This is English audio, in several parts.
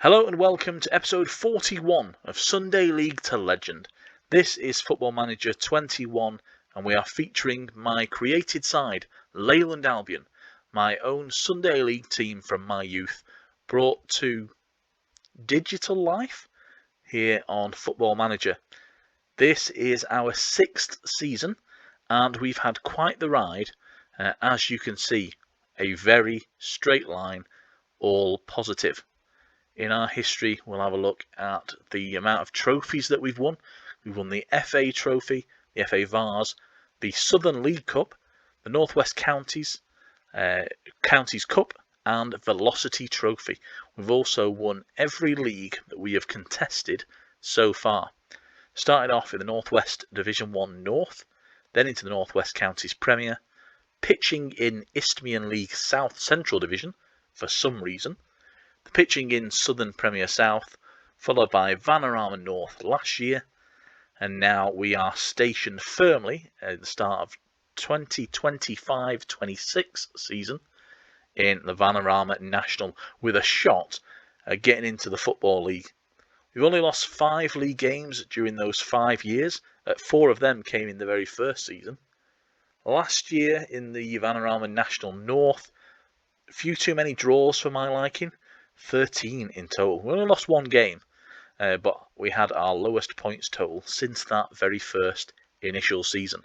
Hello and welcome to episode 41 of Sunday League to Legend. This is Football Manager 21 and we are featuring my created side, Leyland Albion, my own Sunday League team from my youth, brought to digital life here on Football Manager. This is our 6th season and we've had quite the ride. As you can see, a very straight line, all positive. In our history, we'll have a look at the amount of trophies that we've won. We've won the FA Trophy, the FA Vars, the Southern League Cup, the North West Counties Cup, and Velocity Trophy. We've also won every league that we have contested so far. Started off in the North West Division 1 North, then into the North West Counties Premier, pitching in Isthmian League South Central Division for some reason, the pitching in Southern Premier South, followed by Vanarama North last year, and now we are stationed firmly at the start of 2025-26 season in the Vanarama National with a shot at getting into the Football League. We've only lost 5 league games during those 5 years. 4 of them came in the very first season. Last year in the Vanarama National North, a few too many draws for my liking. 13 in total. We only lost 1 game, but we had our lowest points total since that very first initial season.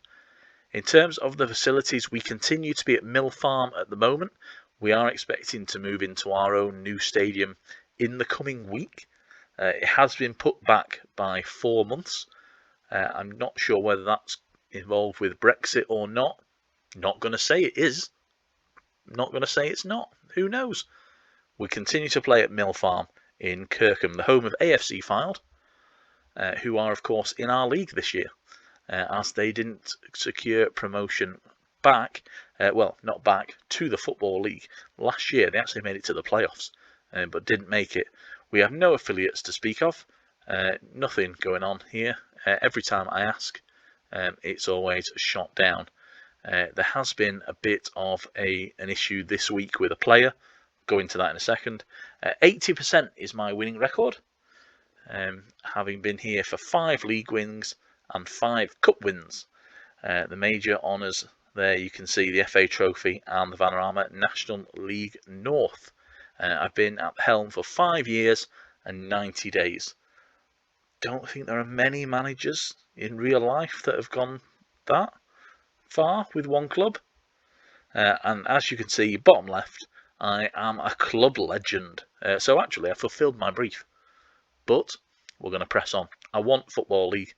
In terms of the facilities, we continue to be at Mill Farm at the moment. We are expecting to move into our own new stadium in the coming week. It has been put back by 4 months. I'm not sure whether that's involved with Brexit or not. Not going to say it is. Not going to say it's not. Who knows? We continue to play at Mill Farm in Kirkham, the home of AFC Fylde, who are, of course, in our league this year, as they didn't secure promotion back, not back, to the Football League. Last year, they actually made it to the playoffs, but didn't make it. We have no affiliates to speak of, nothing going on here. Every time I ask, it's always shot down. There has been a bit of an issue this week with a player. Go into that in a second. 80% is my winning record, having been here for 5 league wins and 5 cup wins. The major honours there you can see the FA Trophy and the Vanarama National League North. I've been at the helm for 5 years and 90 days. Don't think there are many managers in real life that have gone that far with one club. And as you can see, bottom left, I am a club legend. So actually, I fulfilled my brief. But we're going to press on. I want Football League.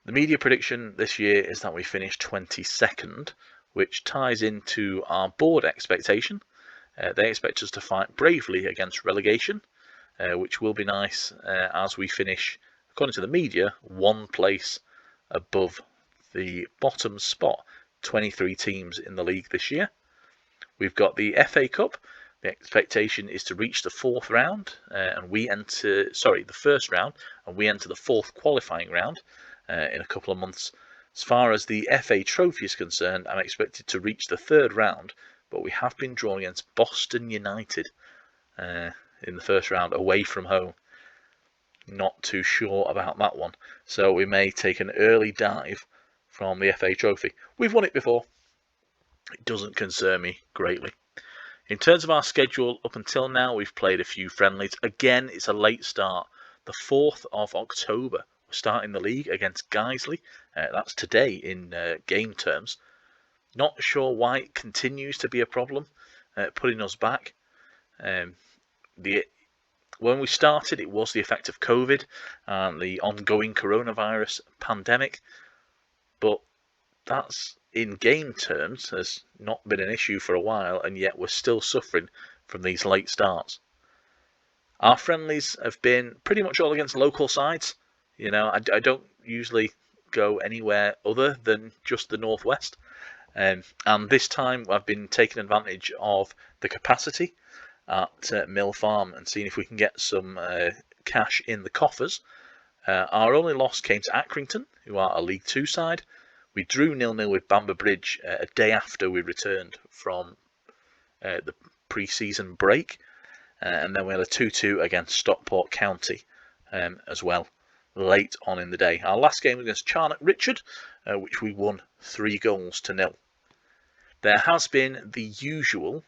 The media prediction this year is that we finish 22nd, which ties into our board expectation. They expect us to fight bravely against relegation, which will be nice as we finish, according to the media, 1 place above the bottom spot. 23 teams in the league this year. We've got the FA Cup. The expectation is to reach the 4th round, and we enter. The first round, and we enter the 4th qualifying round in a couple of months. As far as the FA Trophy is concerned, I'm expected to reach the 3rd round, but we have been drawn against Boston United in the first round away from home. Not too sure about that one, so we may take an early dive from the FA Trophy. We've won it before. It doesn't concern me greatly. In terms of our schedule, up until now, we've played a few friendlies. Again, it's a late start. The 4th of October, we're starting the league against Guiseley. That's today in game terms. Not sure why it continues to be a problem, putting us back. When we started, it was the effect of COVID and the ongoing coronavirus pandemic. But that's, in game terms, has not been an issue for a while, and yet we're still suffering from these late starts. Our friendlies have been pretty much all against local sides. You know, I don't usually go anywhere other than just the Northwest. And this time I've been taking advantage of the capacity at Mill Farm and seeing if we can get some cash in the coffers. Our only loss came to Accrington, who are a League 2 side. We drew 0-0 with Bamber Bridge a day after we returned from the pre-season break. and then we had a 2-2 against Stockport County as well, late on in the day. Our last game was against Charnock Richard, which we won 3-0. There has been the usual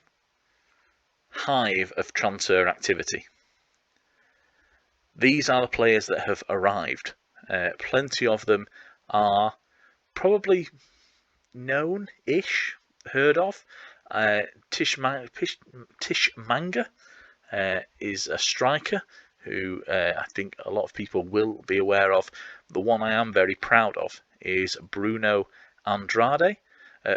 hive of transfer activity. These are the players that have arrived. Plenty of them are probably known-ish, heard of. Tish Manga is a striker who I think a lot of people will be aware of. The one I am very proud of is Bruno Andrade,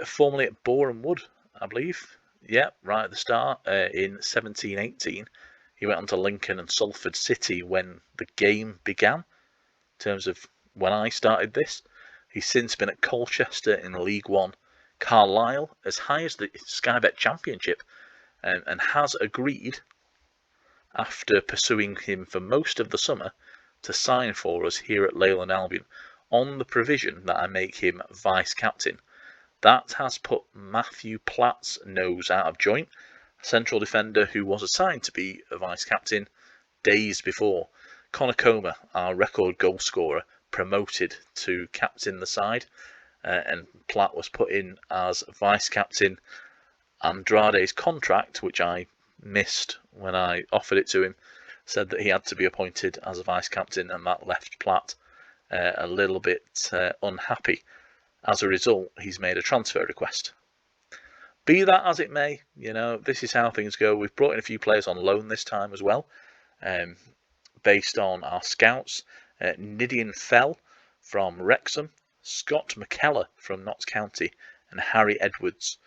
formerly at Boreham Wood, I believe. Yeah, right at the start in 17-18. He went on to Lincoln and Salford City when the game began, in terms of when I started this. He's since been at Colchester in League One, Carlisle, as high as the Sky Bet Championship, and has agreed, after pursuing him for most of the summer, to sign for us here at Leyland Albion, on the provision that I make him vice-captain. That has put Matthew Platt's nose out of joint, a central defender who was assigned to be a vice-captain days before. Connor Comer, our record goal scorer, promoted to captain the side, and Platt was put in as vice-captain. Andrade's contract, which I missed when I offered it to him, said that he had to be appointed as a vice-captain, and that left Platt a little bit unhappy. As a result, he's made a transfer request. Be that as it may, this is how things go. We've brought in a few players on loan this time as well, based on our scouts. Nidian Fell from Wrexham, Scott McKellar from Notts County, and Harry Edwards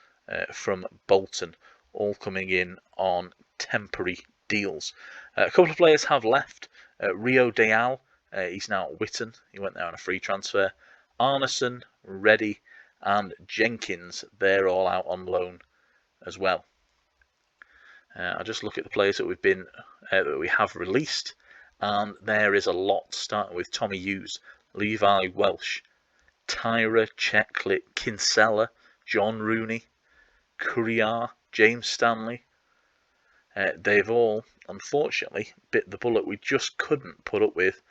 from Bolton, all coming in on temporary deals. A couple of players have left. Rio Deal, he's now at Witton. He went there on a free transfer. Arneson, Reddy, and Jenkins, they're all out on loan as well. I'll just look at the players that we have released, and there is a lot, starting with Tommy Hughes, Levi Welsh, Tyra Checklet, Kinsella, John Rooney, Courier, James Stanley. They've all, unfortunately, bit the bullet. We just couldn't put up with.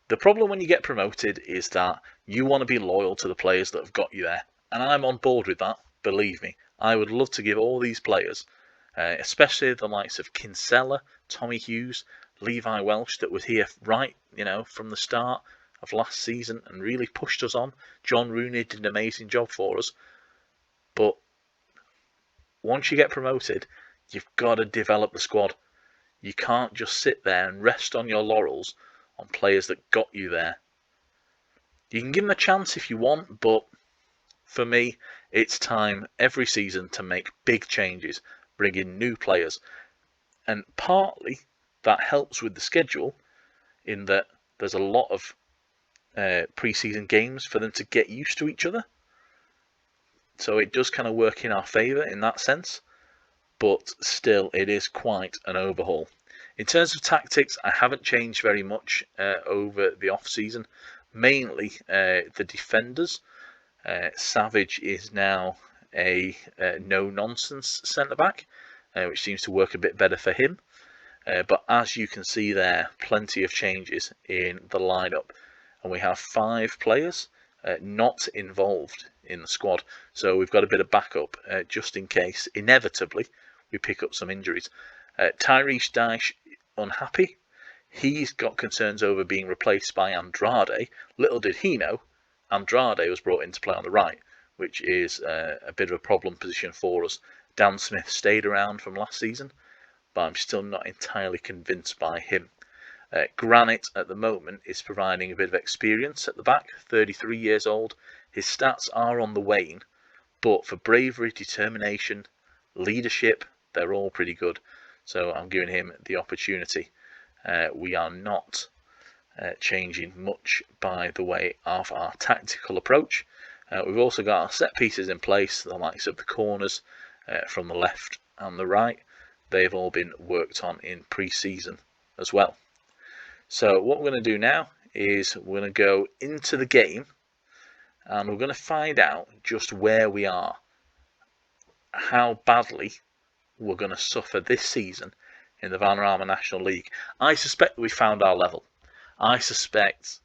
The problem when you get promoted is that you want to be loyal to the players that have got you there. And I'm on board with that, believe me. I would love to give all these players, especially the likes of Kinsella, Tommy Hughes, Levi Welsh, that was here right, from the start of last season and really pushed us on. John Rooney did an amazing job for us. But once you get promoted, you've got to develop the squad. You can't just sit there and rest on your laurels on players that got you there. You can give them a chance if you want, but for me, it's time every season to make big changes, bring in new players. And partly that helps with the schedule, in that there's a lot of pre-season games for them to get used to each other. So it does kind of work in our favour in that sense, but still it is quite an overhaul. In terms of tactics, I haven't changed very much over the off-season. Mainly the defenders. Savage is now a no-nonsense centre-back, which seems to work a bit better for him. But as you can see there, plenty of changes in the lineup. And we have 5 players not involved in the squad. So we've got a bit of backup just in case, inevitably, we pick up some injuries. Tyrese Dyche, unhappy. He's got concerns over being replaced by Andrade. Little did he know, Andrade was brought in to play on the right, which is a bit of a problem position for us. Dan Smith stayed around from last season, but I'm still not entirely convinced by him. Granite at the moment is providing a bit of experience at the back, 33 years old. His stats are on the wane, but for bravery, determination, leadership, they're all pretty good. So I'm giving him the opportunity. We are not changing much by the way of our tactical approach. We've also got our set pieces in place, the likes of the corners from the left and the right. They've all been worked on in pre-season as well. So what we're going to do now is we're going to go into the game and we're going to find out just where we are, how badly we're going to suffer this season in the Vanarama National League. I suspect we found our level. I suspect,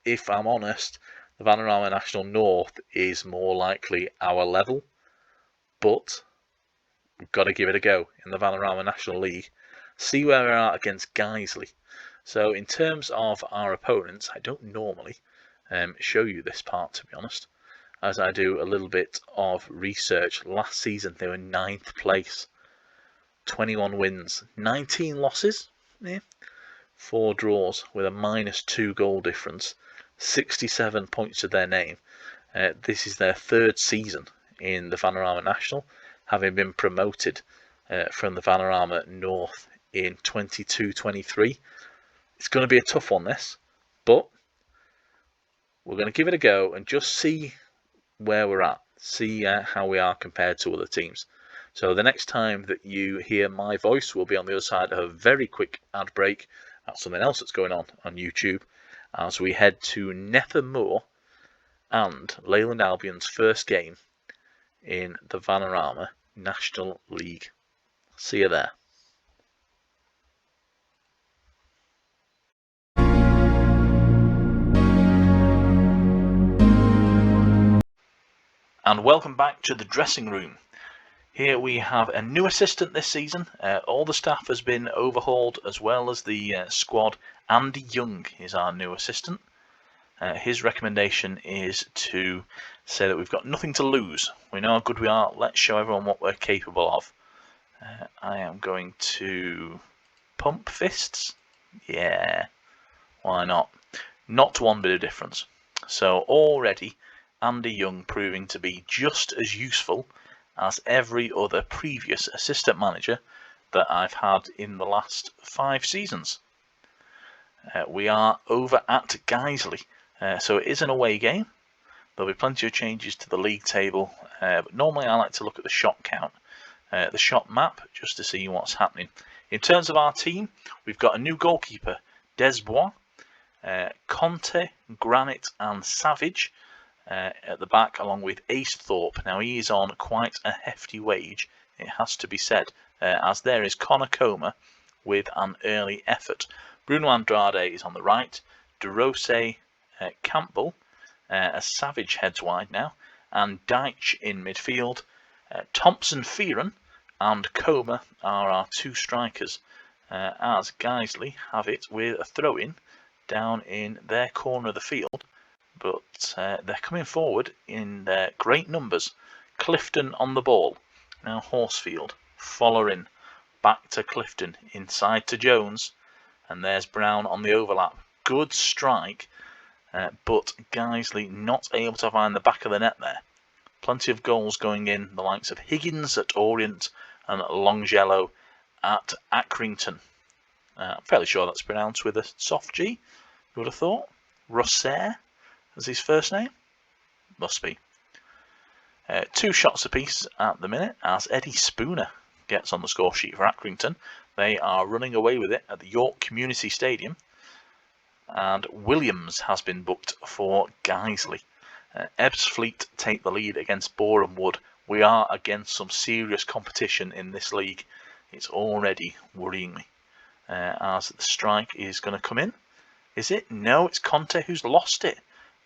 if I'm honest, the Vanarama National North is more likely our level, but we've got to give it a go in the Vanarama National League. See where we're at against Guiseley. So in terms of our opponents, I don't normally show you this part, to be honest, as I do a little bit of research. Last season they were 9th place, 21 wins, 19 losses, 4 draws with a -2 goal difference, 67 points to their name. This is their 3rd season in the Vanarama National, having been promoted from the Vanarama North in 22-23. It's going to be a tough one, this, but we're going to give it a go and just see where we're at, see how we are compared to other teams. So the next time that you hear my voice will be on the other side of a very quick ad break. That's something else that's going on YouTube, as we head to Nethermoor and Leyland Albion's first game in the Vanarama National League. See you there. And welcome back to the dressing room. Here we have a new assistant this season. All the staff has been overhauled, as well as the squad. Andy Young is our new assistant. His recommendation is to say that we've got nothing to lose. We know how good we are. Let's show everyone what we're capable of. I am going to pump fists. Yeah, why not? Not one bit of difference. So already Andy Young proving to be just as useful as every other previous assistant manager that I've had in the last 5 seasons. We are over at Guiseley, so it is an away game. There'll be plenty of changes to the league table, but normally I like to look at the shot count, the shot map, just to see what's happening. In terms of our team, we've got a new goalkeeper, Desbois, Conte, Granite and Savage at the back, along with Ace Thorpe. Now he is on quite a hefty wage, it has to be said, as there is Connor Comer with an early effort. Bruno Andrade is on the right, De Rossi, Campbell, as Savage heads wide now, and Deitch in midfield. Thompson, Fearon and Comer are our 2 strikers, as Guiseley have it with a throw-in down in their corner of the field. But they're coming forward in great numbers. Clifton on the ball. Now Horsefield following back to Clifton, inside to Jones, and there's Brown on the overlap. Good strike, but Guiseley not able to find the back of the net there. Plenty of goals going in, the likes of Higgins at Orient and Longjello at Accrington. I'm fairly sure that's pronounced with a soft G, you would have thought. Rosser as his first name? Must be. 2 shots apiece at the minute, as Eddie Spooner gets on the score sheet for Accrington. They are running away with it at the York Community Stadium. And Williams has been booked for Guiseley. Ebbsfleet take the lead against Boreham Wood. We are against some serious competition in this league. It's already worrying me, as the strike is going to come in. Is it? No, it's Conte who's lost it.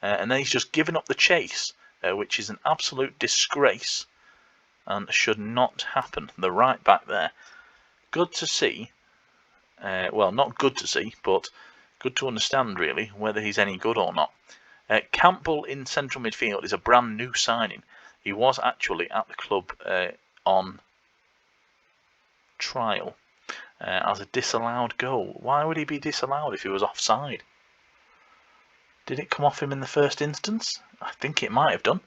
And then he's just given up the chase, which is an absolute disgrace and should not happen. The right back there. Good to see. Well, not good to see, but good to understand, really, whether he's any good or not. Campbell in central midfield is a brand new signing. He was actually at the club on trial as a disallowed goal. Why would he be disallowed if he was offside? Did it come off him in the first instance? I think it might have done.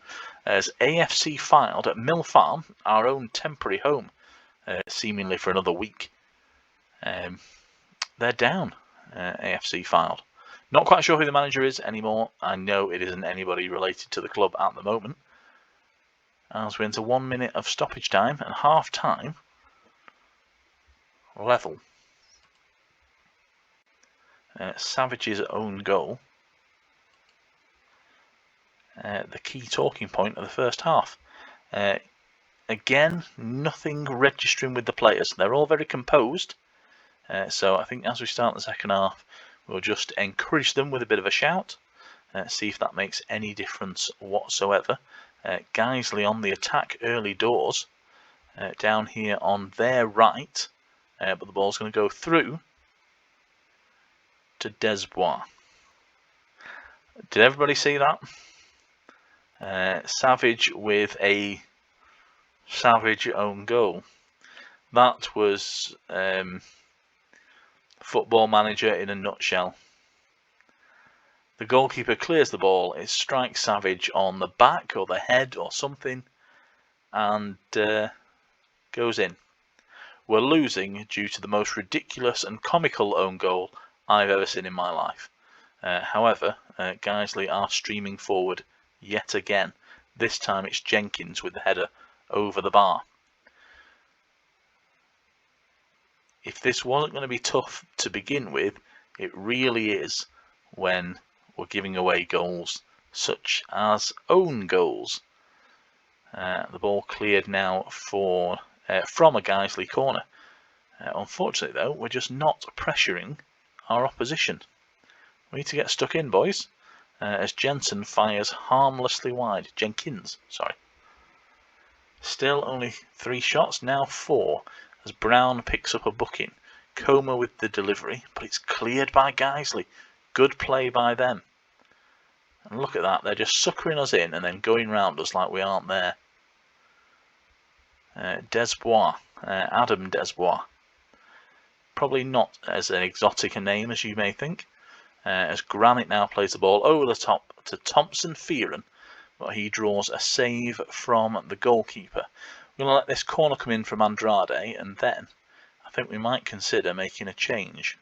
As AFC filed at Mill Farm, our own temporary home, seemingly for another week. They're down, AFC filed. Not quite sure who the manager is anymore. I know it isn't anybody related to the club at the moment. As we're into 1 minute of stoppage time and half time. Level. Savage's own goal. The key talking point of the first half. again, nothing registering with the players. They're all very composed. So I think as we start the second half, we'll just encourage them with a bit of a shout. See if that makes any difference whatsoever. Guiseley on the attack early doors. Down here on their right. But the ball's going to go through to Desbois. Did everybody see that? Savage with a savage own goal. That was Football Manager in a nutshell. The goalkeeper clears the ball, it strikes Savage on the back or the head or something, and goes in. We're losing due to the most ridiculous and comical own goal I've ever seen in my life. However, Guiseley are streaming forward yet again. This time it's Jenkins with the header over the bar. If this wasn't going to be tough to begin with, it really is when we're giving away goals such as own goals. The ball cleared now from a Guiseley corner. Unfortunately though, we're just not pressuring our opposition. We need to get stuck in, boys, as Jensen fires harmlessly wide. Jenkins, sorry. Still only 3 shots, now 4, as Brown picks up a booking. Comer with the delivery, but it's cleared by Guiseley. Good play by them. And look at that, they're just suckering us in and then going round us like we aren't there. Desbois, Adam Desbois. Probably not as an exotic a name as you may think. As Granite now plays the ball over the top to Thompson Fearon, but he draws a save from the goalkeeper. We're going to let this corner come in from Andrade, and then I think we might consider making a change,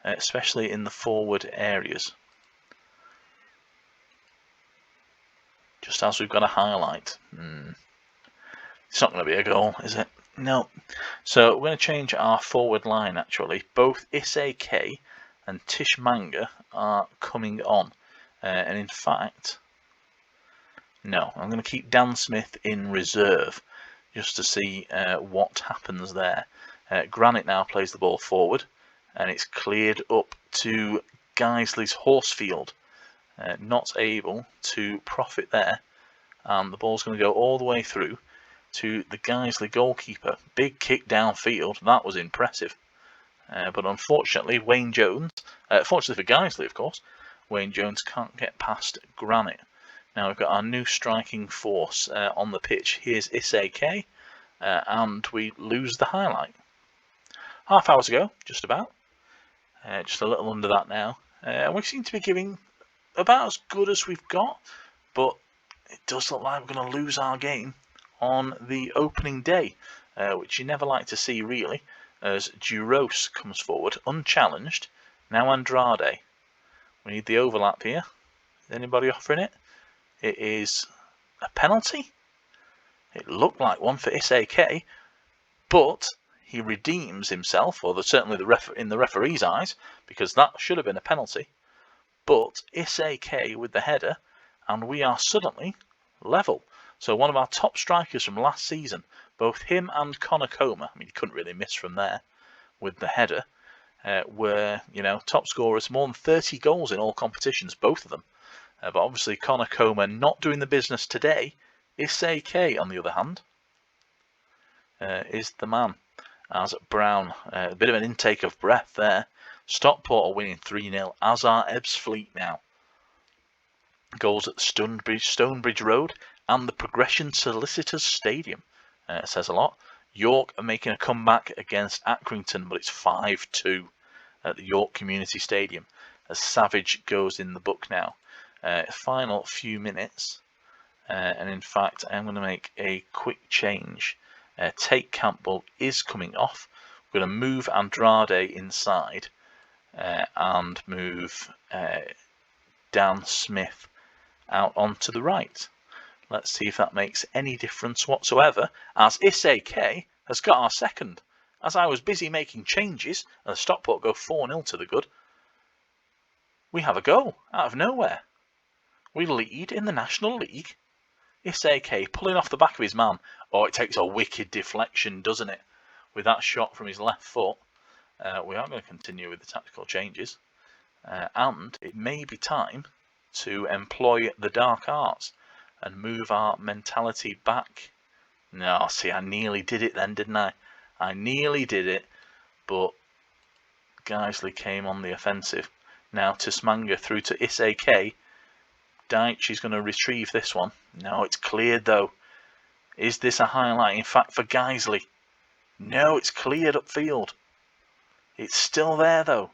especially in the forward areas. Just as we've got a highlight. It's not going to be a goal, is it? No. So we're going to change our forward line actually. Both Isake and Tishmanga are coming on. And in fact, no, I'm going to keep Dan Smith in reserve just to see what happens there. Granite now plays the ball forward and it's cleared up to Guiseley's Horsefield. Not able to profit there. And the ball's going to go all the way through to the Guiseley goalkeeper. Big kick downfield, that was impressive. But unfortunately, Wayne Jones, fortunately for Guiseley of course, Wayne Jones can't get past Granite. Now we've got our new striking force on the pitch. Here's Isake, and we lose the highlight. Half hours ago, just about. Just a little under that now. And we seem to be giving about as good as we've got, but it does look like we're going to lose our game on the opening day, which you never like to see really, as Duros comes forward unchallenged. Now Andrade. We need the overlap here. Is anybody offering it? It is a penalty. It looked like one for Isake, but he redeems himself, or certainly in the referee's eyes, because that should have been a penalty. But Isake with the header, and we are suddenly level. So one of our top strikers from last season, both him and Connor Comer, I mean, you couldn't really miss from there with the header, were, top scorers, more than 30 goals in all competitions, both of them. But obviously Connor Comer not doing the business today. Isake, on the other hand, is the man. As Brown, a bit of an intake of breath there. Stockport are winning 3-0, as are Ebbsfleet now. Goals at Stonebridge Road and the Progression Solicitors Stadium. Says a lot. York are making a comeback against Accrington, but it's 5-2 at the York Community Stadium as Savage goes in the book now. Final few minutes, and in fact I'm going to make a quick change. Tate Campbell is coming off. We're going to move Andrade inside and move Dan Smith out onto the right. Let's see if that makes any difference whatsoever, as Isake has got our second. As I was busy making changes and the Stockport go 4-0 to the good, we have a goal out of nowhere. We lead in the National League Isake pulling off the back of his man. Oh, it takes a wicked deflection, doesn't it? With that shot from his left foot. We are going to continue with the tactical changes. And it may be time to employ the dark arts and move our mentality back. No, see, I nearly did it then, didn't I? I nearly did it, but Guiseley came on the offensive. Now Tismanga through to Isake. Deitch is going to retrieve this one. No, it's cleared though. Is this a highlight, in fact, for Guiseley? No, it's cleared upfield. It's still there though.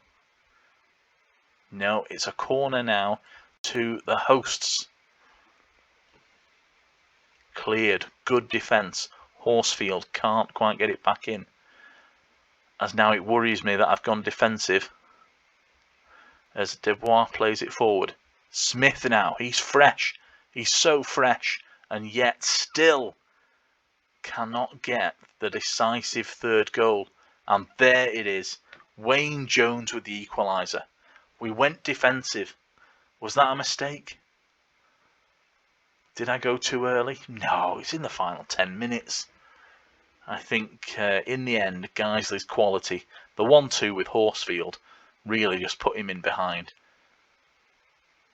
No, it's a corner now to the hosts. Cleared. Good defence. Horsfield can't quite get it back in. As now it worries me that I've gone defensive. As Debois plays it forward. Smith now. He's fresh. He's so fresh. And yet still cannot get the decisive third goal. And there it is. Wayne Jones with the equaliser. We went defensive. Was that a mistake? Did I go too early? No, it's in the final 10 minutes. I think in the end, Guiseley's quality, the 1-2 with Horsfield, really just put him in behind.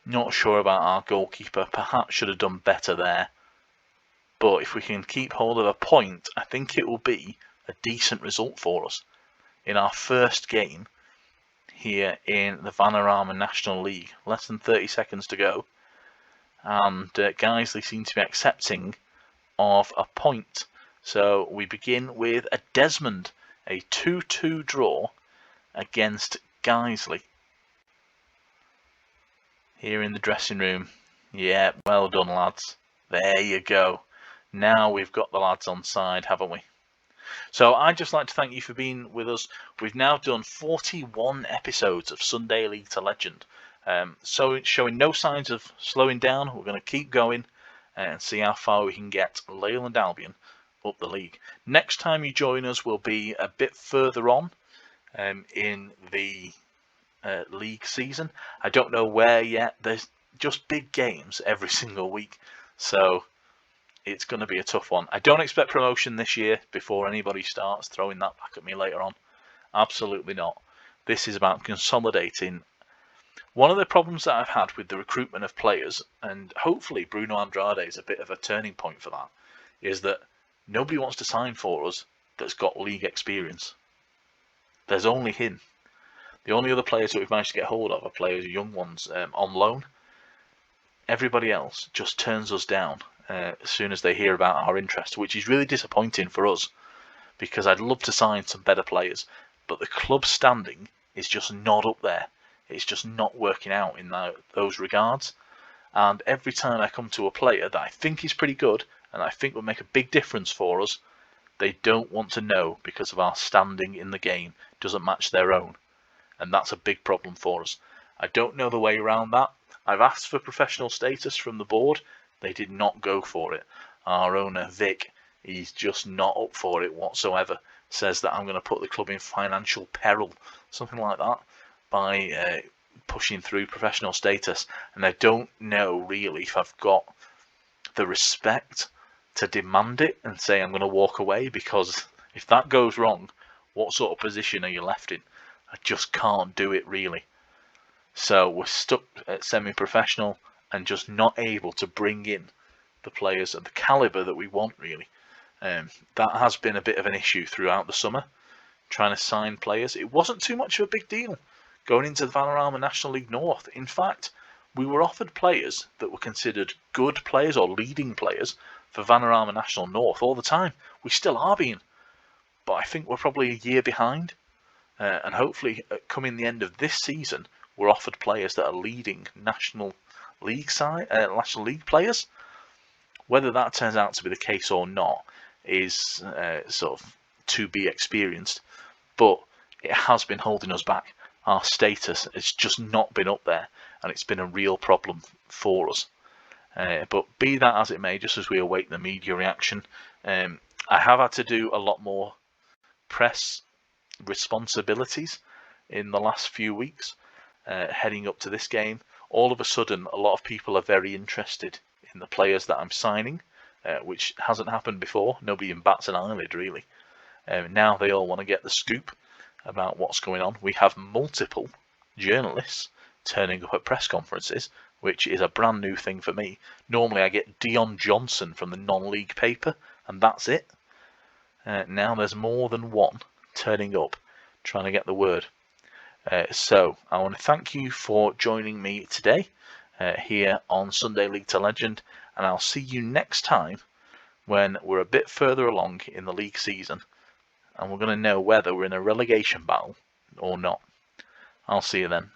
Not sure about our goalkeeper. Perhaps should have done better there. But if we can keep hold of a point, I think it will be a decent result for us in our first game here in the Vanarama National League. Less than 30 seconds to go. And Guiseley seem to be accepting of a point. So we begin with a Desmond, a 2-2 draw against Guiseley. Here in the dressing room. Yeah, well done, lads. There you go. Now we've got the lads on side, haven't we? So I'd just like to thank you for being with us. We've now done 41 episodes of Sunday League to Legend. So it's showing no signs of slowing down. We're going to keep going and see how far we can get Leyland Albion up the league. Next time you join us will be a bit further on in the league season. I don't know where yet. There's just big games every single week. So it's going to be a tough one. I don't expect promotion this year before anybody starts throwing that back at me later on. Absolutely not. This is about consolidating. One of the problems that I've had with the recruitment of players, and hopefully Bruno Andrade is a bit of a turning point for that, is that nobody wants to sign for us that's got league experience. There's only him. The only other players that we've managed to get hold of are players, young ones, on loan. Everybody else just turns us down as soon as they hear about our interest, which is really disappointing for us because I'd love to sign some better players, but the club standing is just not up there. It's just not working out in those regards. And every time I come to a player that I think is pretty good and I think will make a big difference for us, they don't want to know because of our standing in the game doesn't match their own. And that's a big problem for us. I don't know the way around that. I've asked for professional status from the board. They did not go for it. Our owner, Vic, he's just not up for it whatsoever. Says that I'm going to put the club in financial peril, something like that, by pushing through professional status. And I don't know really if I've got the respect to demand it and say I'm going to walk away, because if that goes wrong, what sort of position are you left in? I just can't do it really. So we're stuck at semi-professional and just not able to bring in the players of the calibre that we want really. That has been a bit of an issue throughout the summer, trying to sign players. It wasn't too much of a big deal going into the Vanarama National League North. In fact, we were offered players that were considered good players or leading players for Vanarama National North all the time. We still are being, but I think we're probably a year behind. And hopefully, coming the end of this season, we're offered players that are leading National League players. Whether that turns out to be the case or not is sort of to be experienced. But it has been holding us back. Our status has just not been up there, and it's been a real problem for us. But be that as it may, just as we await the media reaction, I have had to do a lot more press responsibilities in the last few weeks heading up to this game. All of a sudden, a lot of people are very interested in in the players that I'm signing, which hasn't happened before. Nobody even bats an eyelid, really. Now they all want to get the scoop about what's going on. We have multiple journalists turning up at press conferences, which is a brand new thing for me. Normally I get Dion Johnson from the non-league paper, and that's it. Now there's more than one turning up, trying to get the word. So I want to thank you for joining me today here on Sunday League to Legend, and I'll see you next time when we're a bit further along in the league season and we're going to know whether we're in a relegation battle or not. I'll see you then.